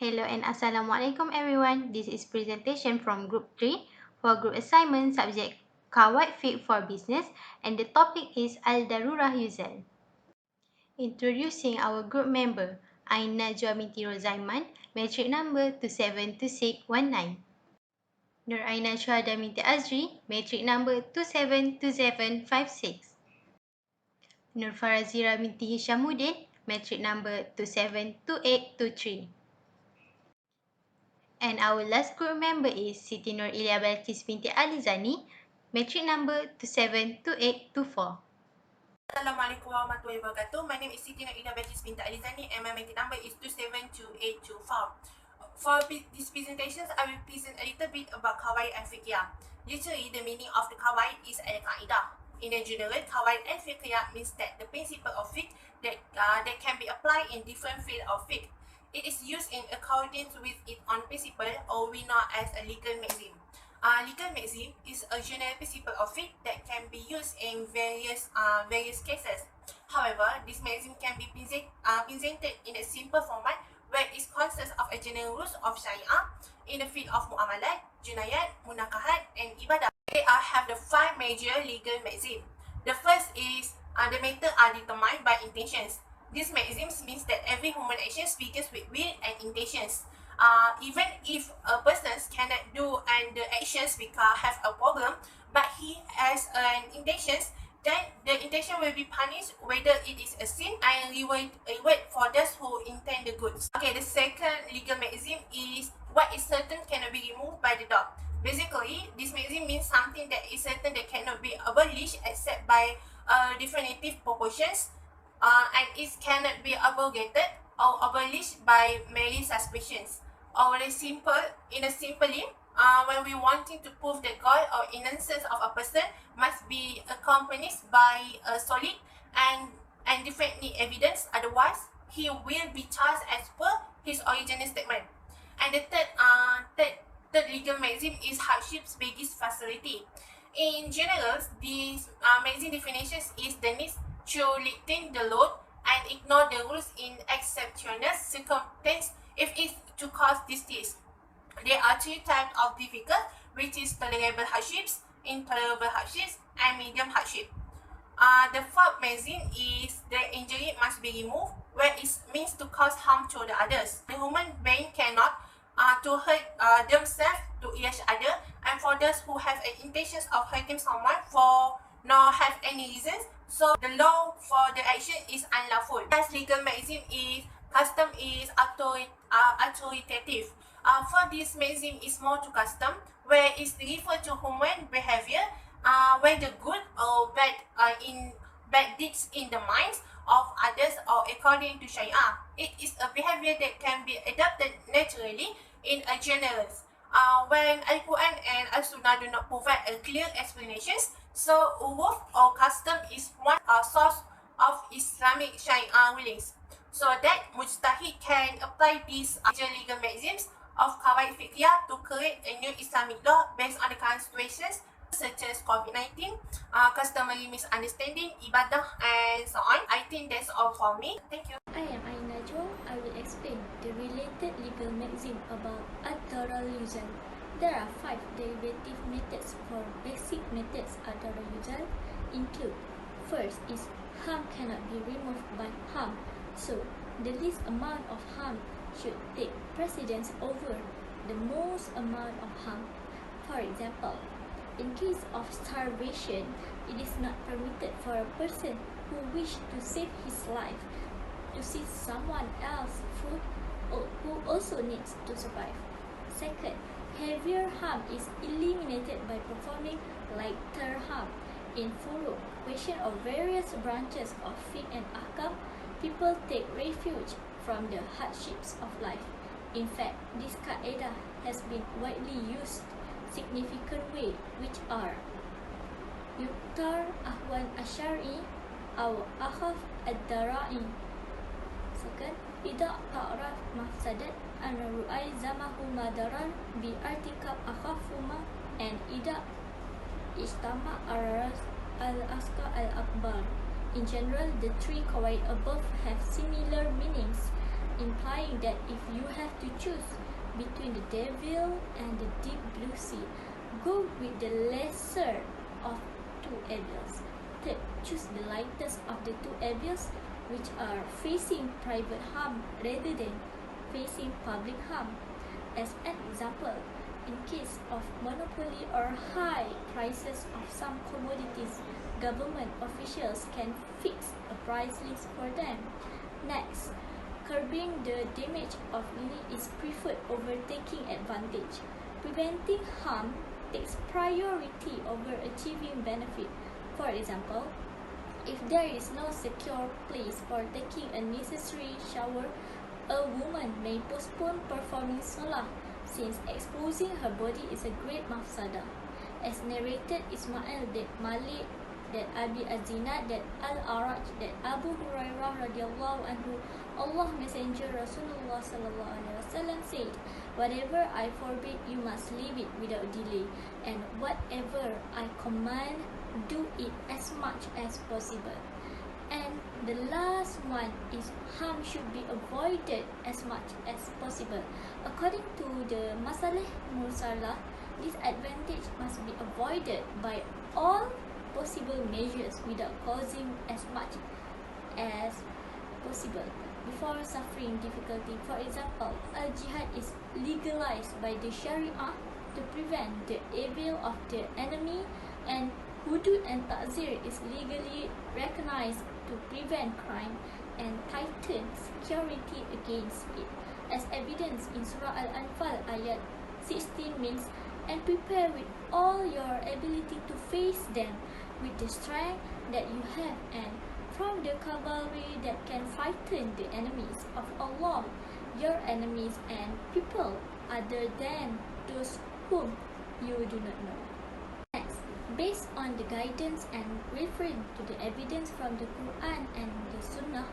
Hello and Assalamualaikum everyone. This is presentation from Group 3 for group assignment subject QAWAID FIQH for Business, and the topic is Al-Darurah Yuzal. Introducing our group member, Aina Najwa binti Rozaiman, metric number 272619. Nur Aina Syuhada binti Azri, metric number 272756. Nur Farazira binti Hishamuddin, metric number 272823. And our last group member is Siti Nur Ilia Balkis binti Alizani, metric number 272824. Assalamualaikum warahmatullahi wabarakatuh. My name is Siti Nur Ilia Balkis binti Alizani and my metric number is 272824. For these presentations, I will present a little bit about QAWAID and FIQH. Literally, the meaning of the QAWAID is al-Qa'idah. In a general, QAWAID and FIQH means that the principle of fiqh that can be applied in different fields of fiqh. It is used in accordance with its own principle, or we know as a legal maxim. Legal maxim is a general principle of fiqh that can be used in various cases. However, this maxim can be presented in a simple format where it consists of a general rules of Sharia in the field of muamalat, jinayat, munakahat, and ibadah. They have the 5 major legal maxim. The first is the matter are determined by intentions. This maxim means that every human action begins with will and intentions. Even if a person cannot do and the actions have a problem, but he has an intentions, then the intention will be punished whether it is a sin and reward for those who intend the goods. Okay, the second legal maxim is what is certain cannot be removed by the dog. Basically, this maxim means something that is certain that cannot be abolished except by definitive proportions. And it cannot be abrogated or abolished by merely suspicions. Or simply, when we wanting to prove the goal or innocence of a person must be accompanied by a solid and definite evidence. Otherwise, he will be charged as per his original statement. And the third legal maxim is hardships begins facility. In general, this maxim definitions is the need to lighten the load and ignore the rules in exceptional circumstances if it's to cause distress. There are 3 types of difficult, which is tolerable hardships, intolerable hardships, and medium hardship. The fourth maxim is the injury must be removed, where it means to cause harm to the others. The human being cannot to hurt themselves to each other, and for those who have intentions of hurting someone for not have any reasons, so the law for the action is unlawful. As legal maxim is custom is authoritative. For this maxim is more to custom, where it refers to human behavior, whether good or bad in bad deeds in the minds of others or according to Sharia. It is a behavior that can be adopted naturally in a general. When Al-Quran and Al-Sunnah do not provide a clear explanations, so uruf or custom is one source of Islamic Sharia rulings. So that mujtahid can apply these legal maxims of QAWAID FIQH to create a new Islamic law based on the current situations such as COVID-19, customary misunderstanding, ibadah, and so on. I think that's all for me. Thank you. I am Aina Najwa. I will explain the related legal maxim about Al-Darurah Yuzal. There are 5 derivative methods for basic methods Al-Darurah Yuzal include. First is harm cannot be removed by harm, so the least amount of harm should take precedence over the most amount of harm. For example, in case of starvation, it is not permitted for a person who wishes to save his life to see someone else food or who also needs to survive. Second, heavier harm is eliminated by performing lighter harm. In full question of various branches of fiqh and ahkam, people take refuge from the hardships of life. In fact, this qaedah has been widely used significant way, which are Yuktar Ahwan Ashari or Akhaf Al-Dara'i. Second, Ida Ta'raf Mafsadat An-Ru'ay Zamahu Madaran Bi Artikab Akhafuma, and Ida Ijtama Al-Aska Al-Akbar. In general, the 3 qawaid above have similar meanings implying that if you have to choose between the devil and the deep blue sea, go with the lesser of two evils. Third, choose the lightest of the two evils, which are facing private harm rather than facing public harm. As an example, in case of monopoly or high prices of some commodities, government officials can fix a price list for them. Next, curbing the damage of money is preferred over taking advantage. Preventing harm takes priority over achieving benefit. For example, if there is no secure place for taking a necessary shower, a woman may postpone performing salah, since exposing her body is a great mafsadah. As narrated Ismail that Malik that Abi Azinad that Al-Araj that Abu Hurairah radhiyallahu anhu, Allah Messenger Rasulullah sallallahu alaihi wasallam said, "Whatever I forbid, you must leave it without delay, and whatever I command, do it as much as possible." And the last one is harm should be avoided as much as possible. According to the Masalih Mursalah, disadvantage must be avoided by all possible measures without causing as much as possible before suffering difficulty. For example, al-jihad is legalized by the Sharia to prevent the evil of the enemy, and hudud and ta'zir is legally recognized to prevent crime and tighten security against it. As evidence in Surah Al-Anfal ayat 16 means, "And prepare with all your ability to face them with the strength that you have, and from the cavalry that can frighten the enemies of Allah, your enemies and people other than those whom you do not know." Next, based on the guidance and referring to the evidence from the Quran and the Sunnah,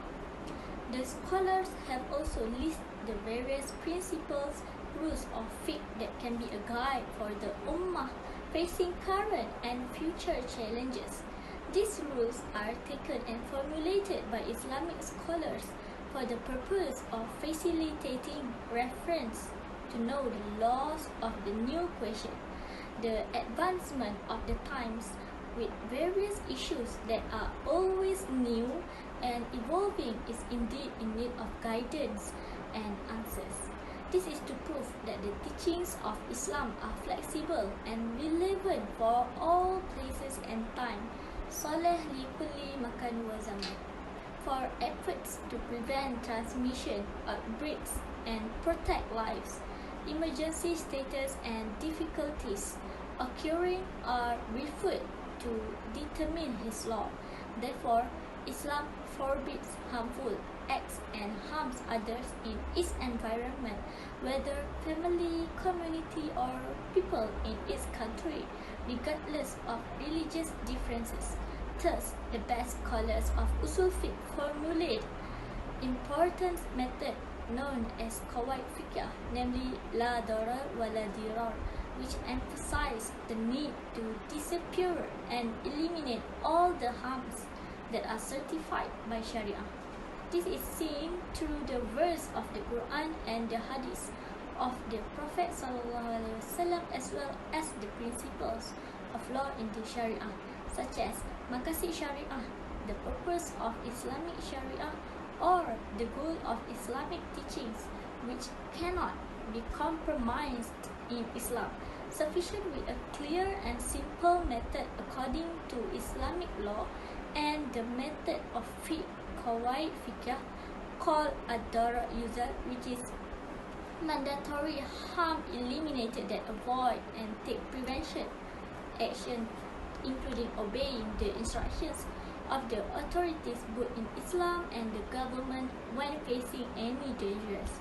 the scholars have also listed the various principles, rules of fiqh that can be a guide for the ummah facing current and future challenges. These rules are taken and formulated by Islamic scholars for the purpose of facilitating reference to know the laws of the new question. The advancement of the times with various issues that are always new and evolving is indeed in need of guidance and answers. This is to prove that the teachings of Islam are flexible and relevant for all places and time. Saleh li kulli makan wa zaman. For efforts to prevent transmission, outbreaks, and protect lives, emergency status and difficulties occurring are referred to determine his law. Therefore, Islam forbids harmful acts and harms others in its environment, whether family, community, or people in its country, regardless of religious differences. Thus, the best scholars of Usul Fiqh formulate important method known as QAWAID FIQH, namely La Darar wa La Dirar, which emphasize the need to disappear and eliminate all the harms that are certified by Sharia. This is seen through the verse of the Quran and the Hadith of the Prophet ﷺ, as well as the principles of law in the Sharia, such as Maqasid Sharia, the purpose of Islamic Sharia, or the goal of Islamic teachings, which cannot be compromised in Islam. Sufficient with a clear and simple method according to Islamic law, and the method of QAWAID FIQH called Al-Darurah Yuzal, which is mandatory harm eliminated that avoid and take prevention action, including obeying the instructions of the authorities both in Islam and the government when facing any dangers.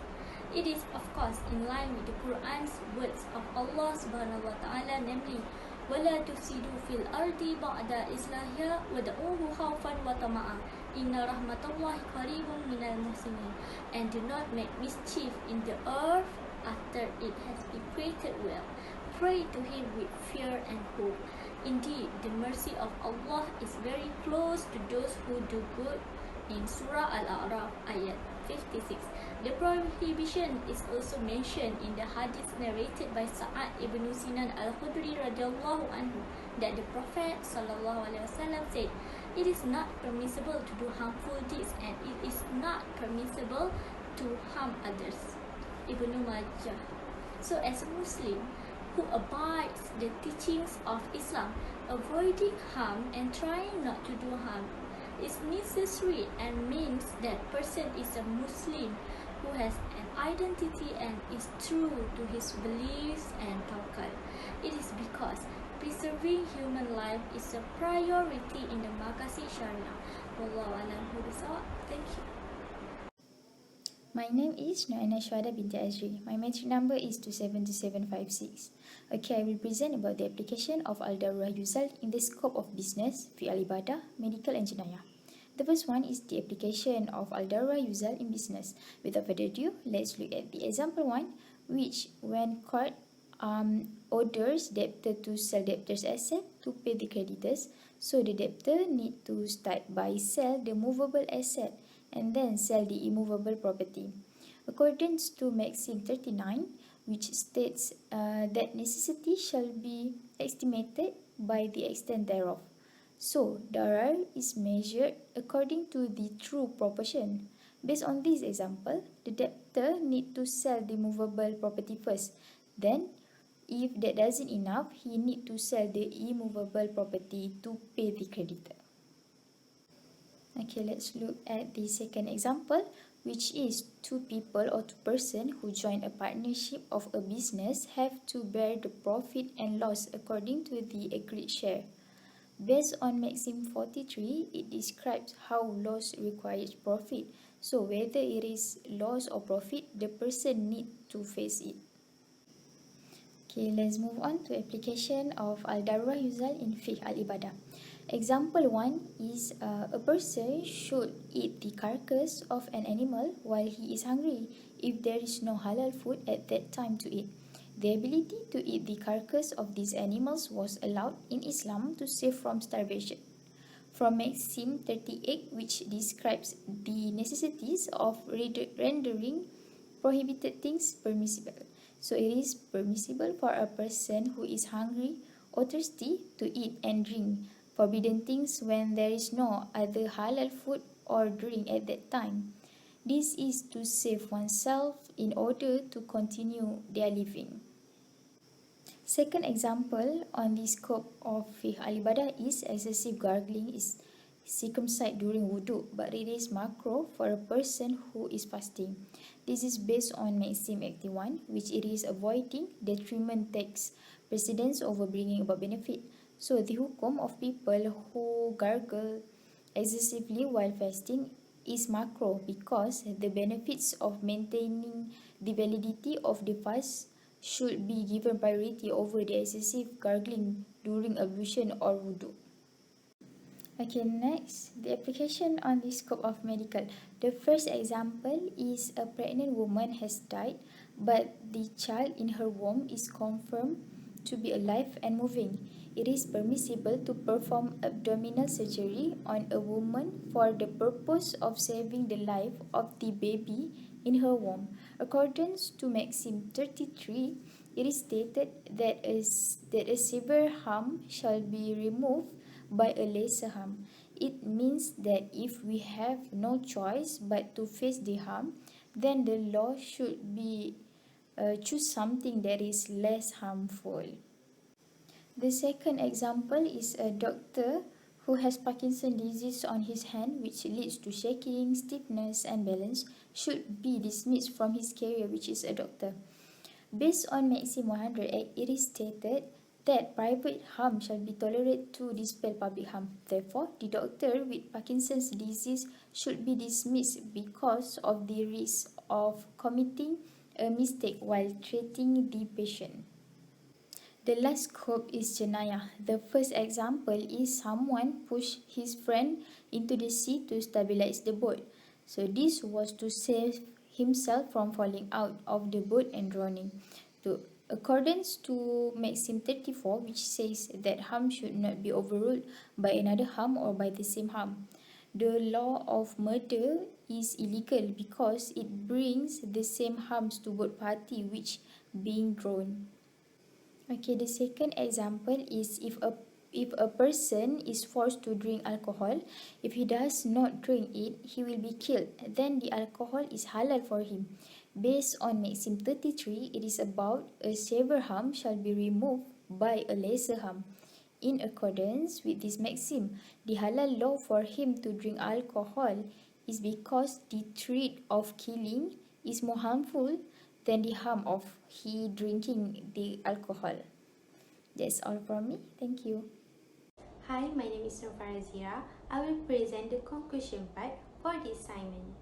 It is of course in line with the Quran's words of Allah subhanahu wa ta'ala, namely وَلَا تُفْسِدُوا فِي الْأَرْضِ بَعْدَ إِصْلَاحِهَا وَادْعُوهُ خَوْفًا وَطَمَعًا إِنَّ رَحْمَةَ اللَّهِ قَرِيبٌ مِنَ الْمُحْسِنِينَ. And do not make mischief in the earth after it has been created well. Pray to Him with fear and hope. Indeed, the mercy of Allah is very close to those who do good, in Surah Al-A'raf ayat 56. The prohibition is also mentioned in the hadith narrated by Sa'ad ibn Sinan al-Khudri radhiyallahu anhu that the Prophet sallallahu alaihi wasallam said, "It is not permissible to do harmful deeds and it is not permissible to harm others." Ibn Majah. So as a Muslim who abides the teachings of Islam, avoiding harm and trying not to do harm is necessary and means that person is a Muslim who has an identity and is true to his beliefs and tawakkul. It is because preserving human life is a priority in the Maqasid Sharia. Wallahu a'lam bishawab. Thank you. My name is Noana Shwada Binti Azri. My metric number is 272756. Okay, I will present about the application of Al-Darurah Yuzal in the scope of business, fiqh al-ibadah, medical and jenayah. The first one is the application of Al-Darurah Yuzal in business. Without further ado, let's look at the example one, which when court orders debtor to sell debtor's asset to pay the creditors, so the debtor need to start by sell the movable asset and then sell the immovable property. According to Maxim 39, which states that necessity shall be estimated by the extent thereof. So, darar is measured according to the true proportion. Based on this example, the debtor need to sell the movable property first. Then, if that doesn't enough, he need to sell the immovable property to pay the creditor. Okay, let's look at the second example, which is two people or two persons who join a partnership of a business have to bear the profit and loss according to the agreed share. Based on Maxim 43, it describes how loss requires profit. So whether it is loss or profit, the person need to face it. Okay, let's move on to application of Al-Darurah Yuzal in fiqh al-ibadah. Example 1 is a person should eat the carcass of an animal while he is hungry if there is no halal food at that time to eat. The ability to eat the carcass of these animals was allowed in Islam to save from starvation. From Maxim 38, which describes the necessities of rendering prohibited things permissible. So it is permissible for a person who is hungry or thirsty to eat and drink forbidden things when there is no other halal food or drink at that time. This is to save oneself in order to continue their living. Second example on the scope of fiqh al-ibadah is excessive gargling is circumcised during wudu, but it is makruh for a person who is fasting. This is based on Maxim 81, which it is avoiding detriment takes precedence over bringing about benefit. So the hukum of people who gargle excessively while fasting is makruh because the benefits of maintaining the validity of the fast should be given priority over the excessive gargling during ablution or wudu. Okay, next, the application on the scope of medical. The first example is a pregnant woman has died, but the child in her womb is confirmed to be alive and moving. It is permissible to perform abdominal surgery on a woman for the purpose of saving the life of the baby in her womb. According to Maxim 33, it is stated that a severe harm shall be removed by a lesser harm. It means that if we have no choice but to face the harm, then the law should be choose something that is less harmful. The second example is a doctor who has Parkinson's disease on his hand, which leads to shaking, stiffness and balance, should be dismissed from his career, which is a doctor. Based on Maxim 108, it is stated that private harm shall be tolerated to dispel public harm. Therefore, the doctor with Parkinson's disease should be dismissed because of the risk of committing a mistake while treating the patient. The last scope is jenayah. The first example is someone pushed his friend into the sea to stabilize the boat. So this was to save himself from falling out of the boat and drowning. According to Maxim 34, which says that harm should not be overruled by another harm or by the same harm. The law of murder is illegal because it brings the same harms to both parties which being drawn. Okay, the second example is if a person is forced to drink alcohol, if he does not drink it, he will be killed. Then the alcohol is halal for him. Based on Maxim 33, it is about a severe harm shall be removed by a lesser harm. In accordance with this maxim, the halal law for him to drink alcohol is because the threat of killing is more harmful than the harm of he drinking the alcohol. That's all from me. Thank you. Hi, my name is FAUZIAH. I will present the conclusion part for the assignment.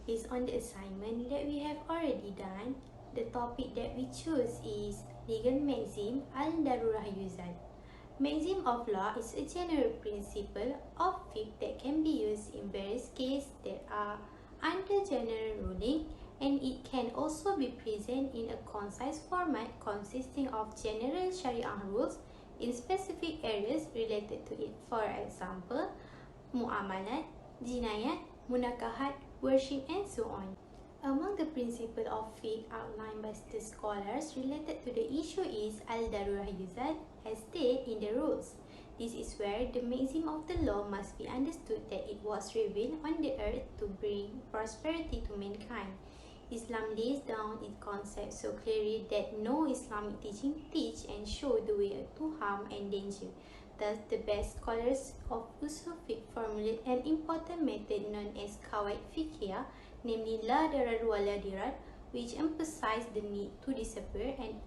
Based on the assignment that we have already done, the topic that we choose is legal maxim Al-Darurah Yuzal. Maxim of law is a general principle of FIQH that can be used in various cases that are under general ruling, and it can also be present in a concise format consisting of general Sharia rules in specific areas related to it. For example, muamalat, jinayat, munakahat, worship, and so on. Among the principles of fiqh outlined by the scholars related to the issue is Al-Darurah Yuzal as stated in the rules. This is where the maxim of the law must be understood that it was revealed on the earth to bring prosperity to mankind. Islam lays down its concept so clearly that no Islamic teaching teach and show the way to harm and danger. Thus, the best scholars of usul fiqh formulate an important method known as QAWAID fiqhiyah, namely la darar wa la dirar, which emphasize the need to disappear and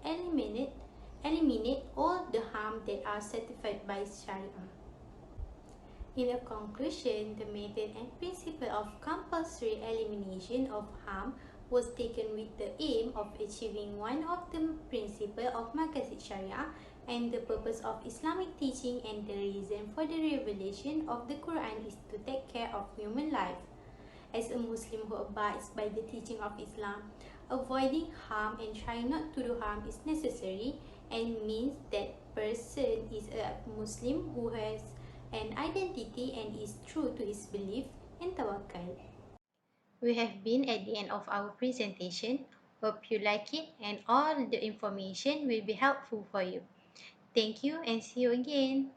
eliminate all the harm that are certified by Sharia. In a conclusion, the method and principle of compulsory elimination of harm was taken with the aim of achieving one of the principles of Maqasid Sharia and the purpose of Islamic teaching, and the reason for the revelation of the Quran is to take care of human life. As a Muslim who abides by the teaching of Islam, avoiding harm and trying not to do harm is necessary and means that person is a Muslim who has an identity and is true to his belief and tawakkul. We have been at the end of our presentation. Hope you like it and all the information will be helpful for you. Thank you and see you again.